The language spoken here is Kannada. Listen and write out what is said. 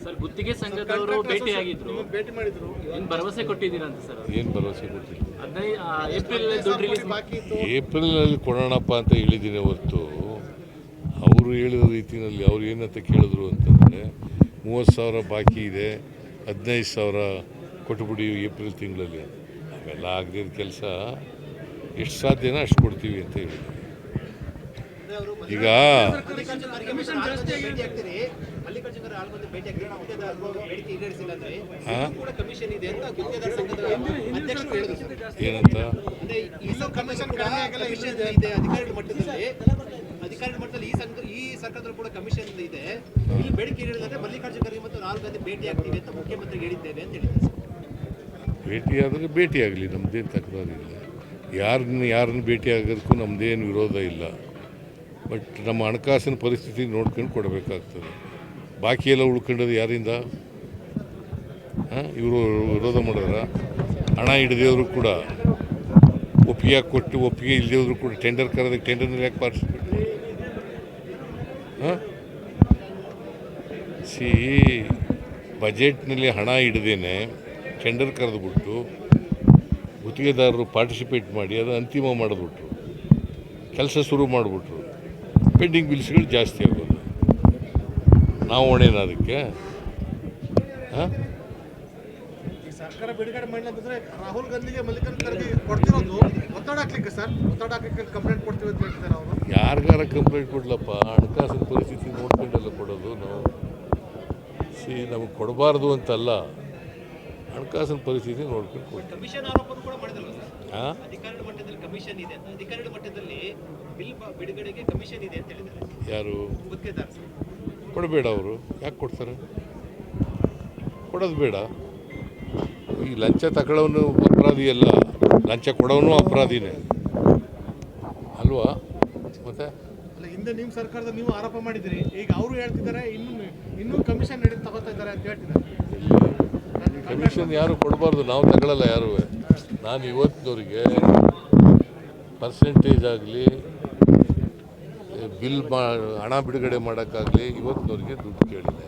ಸರ್ ಗುತ್ತಿಗೆ ಸಂಘದವರು ಭೇಟಿಯಾಗಿದ್ರು, ಭೇಟಿ ಮಾಡಿದ್ರು, ಏನು ಭರವಸೆ ಕೊಟ್ಟಿದ್ದೀರಾ ಅಂತ ಸರ್? ಏನು ಭರವಸೆ ಕೊಟ್ಟಿಲ್ಲ. ಏಪ್ರಿಲ್ ದುಡ್ಡು ರಿಲೀಸ್ ಬಾಕಿ ಇತ್ತು. ಏಪ್ರಿಲ್ನಲ್ಲಿ ಕೊಡೋಣಪ್ಪ ಅಂತ ಹೇಳಿದ್ದೀನಿ ಹೊರತು ಅವರು ಹೇಳಿದ ರೀತಿಯಲ್ಲಿ ಅವ್ರು ಏನಂತ ಕೇಳಿದ್ರು ಅಂತಂದರೆ 30,000 ಬಾಕಿ ಇದೆ, 15,000 ಕೊಟ್ಬಿಡಿ ಏಪ್ರಿಲ್ ತಿಂಗಳಲ್ಲಿ. ಅವೆಲ್ಲ ಆಗದಿದ್ದ ಕೆಲಸ ಎಷ್ಟು ಸಾಧ್ಯನೋ ಅಷ್ಟು ಕೊಡ್ತೀವಿ ಅಂತ ಹೇಳಿದ್ರು. ಈಗ ಏನಂತ ಅಧಿಕಾರಿ ಮಟ್ಟದಲ್ಲಿ ಈ ಸರ್ಕಾರದಲ್ಲೂ ಕೂಡ ಕಮಿಷನ್ ಇದೆ. ಇಲ್ಲಿ ಬೇಡಿಕೆ ಹೇಳಿದ್ರೆ ಮಲ್ಲಿಕಾರ್ಜುನ ಖರ್ಗೆ ಮತ್ತು ರಾಹುಲ್ ಗಾಂಧಿ ಭೇಟಿ ಆಗ್ತೀವಿ ಅಂತ ಮುಖ್ಯಮಂತ್ರಿ ಹೇಳಿದ್ದೇವೆ ಅಂತ ಹೇಳಿದ್ದಾರೆ. ಭೇಟಿಯಾದರೆ ಭೇಟಿಯಾಗಲಿ, ನಮ್ಮದೇನು ತಕರಾರಿಲ್ಲ. ಯಾರನ್ನ ಭೇಟಿ ಆಗೋದಕ್ಕೂ ನಮ್ಮದೇನು ವಿರೋಧ ಇಲ್ಲ. ಬಟ್ ನಮ್ಮ ಹಣಕಾಸಿನ ಪರಿಸ್ಥಿತಿ ನೋಡ್ಕೊಂಡು ಕೊಡಬೇಕಾಗ್ತದೆ. ಬಾಕಿ ಎಲ್ಲ ಉಳ್ಕೊಂಡದು ಯಾರಿಂದ? ಇವರು ವಿರೋಧ ಮಾಡಿದ್ರ? ಹಣ ಹಿಡಿದೇವರು ಕೂಡ ಒಪ್ಪಿಗೆ ಕೊಟ್ಟು ಒಪ್ಪಿಗೆ ಇಲ್ಲದೇವರು ಕೂಡ ಟೆಂಡರ್ ಕರೆದಕ್ಕೆ ಟೆಂಡರ್ನಲ್ಲಿ ಯಾಕೆ ಪಾರ್ಟಿಸಿಪೇಟ್? ಬಜೆಟ್ನಲ್ಲಿ ಹಣ ಹಿಡ್ದೇನೆ ಟೆಂಡರ್ ಕರೆದುಬಿಟ್ಟು ಗುತ್ತಿಗೆದಾರರು ಪಾರ್ಟಿಸಿಪೇಟ್ ಮಾಡಿ ಅದು ಅಂತಿಮ ಮಾಡಿಬಿಟ್ರು, ಕೆಲಸ ಶುರು ಮಾಡಿಬಿಟ್ರು. ಪೆಂಡಿಂಗ್ ಬಿಲ್ಸ್ಗಳು ಜಾಸ್ತಿ ಆಗೋದು. ನಾವು ಹೊಣೆನ ಅದಕ್ಕೆ? ಸರ್ಕಾರ ಬಿಡುಗಡೆ ಮಾಡಿದ್ರೆ ರಾಹುಲ್ ಗಾಂಧಿಗೆ ಮಲ್ಲಿಕಾರ್ಜುನ ಖರ್ಗೆ ಕೊಡ್ತಿರೋದು ಒತ್ತಡ ಹಾಕ್ಲಿಕ್ಕೆ ಸರ್, ಒತ್ತಡ ಹಾಕ್ಲಿಕ್ಕೆ ಕಂಪ್ಲೇಂಟ್ ಕೊಡ್ತೀವಿ ಅಂತ ಹೇಳ್ತಾರೆ ಅವರು. ಯಾರಿಗಾರ ಕಂಪ್ಲೇಂಟ್ ಕೊಡ್ಲಪ್ಪ, ಹಣಕಾಸಿನ ಪರಿಸ್ಥಿತಿ ನೋಡ್ಕೊಂಡೆಲ್ಲ ಕೊಡೋದು ನಾವು. ನಮಗೆ ಕೊಡಬಾರ್ದು ಅಂತಲ್ಲ, ಹಣಕಾಸಿನ ಪರಿಸ್ಥಿತಿ ನೋಡ್ಕೊಂಡು ಕೊಡ್ತೀವಿ. ಕಮಿಷನ್ ಆರೋಪ ಕೂಡ ಮಾಡಿದ್ರು ಸರ್. ಹಾಂ, ಅಧಿಕಾರದ ಮಟ್ಟದಲ್ಲಿ ಕಮಿಷನ್ ಇದೆ, ಅಧಿಕಾರದ ಮಟ್ಟದಲ್ಲಿ ಬಿಲ್ ಬಿಡುಗಡೆಗೆ ಕಮಿಷನ್ ಇದೆ ಅಂತ ಹೇಳಿದ್ದಾರೆ. ಯಾರು? ಗುತ್ತಿಗೆದಾರ ಸರ್. ಕೊಡಬೇಡ. ಅವರು ಯಾಕೆ ಕೊಡ್ತಾರೆ? ಕೊಡೋದು ಬೇಡ. ಈ ಲಂಚ ತಗೊಳ್ಳೋನು ಅಪರಾಧಿ ಅಲ್ಲ, ಲಂಚ ಕೊಡೋನು ಅಪರಾಧಿನೇ ಅಲ್ವಾ? ಮತ್ತೆ ಅಲ್ಲ, ಹಿಂದೆ ನಿಮ್ಮ ಸರ್ಕಾರದ ನೀವು ಆರೋಪ ಮಾಡಿದ್ರಿ, ಈಗ ಅವರು ಹೇಳ್ತಿದ್ದಾರೆ ಇನ್ನೂ ಕಮಿಷನ್ ತಗೋತಾ ಇದ್ದಾರೆ ಅಂತ ಹೇಳ್ತಿದ್ದಾರೆ. ಕಮಿಷನ್ ಯಾರು ಕೊಡಬಾರ್ದು, ನಾವು ತಗೊಳ್ಳಲ್ಲ ಯಾರು. ನಾನು ಇವತ್ತಿನವರಿಗೆ ಪರ್ಸೆಂಟೇಜ್ ಆಗಲಿ ಹಣ ಬಿಡುಗಡೆ ಮಾಡೋಕ್ಕಾಗಲಿ ಇವತ್ತಿನವರಿಗೆ ದುಡ್ಡು ಕೇಳಿದೆ.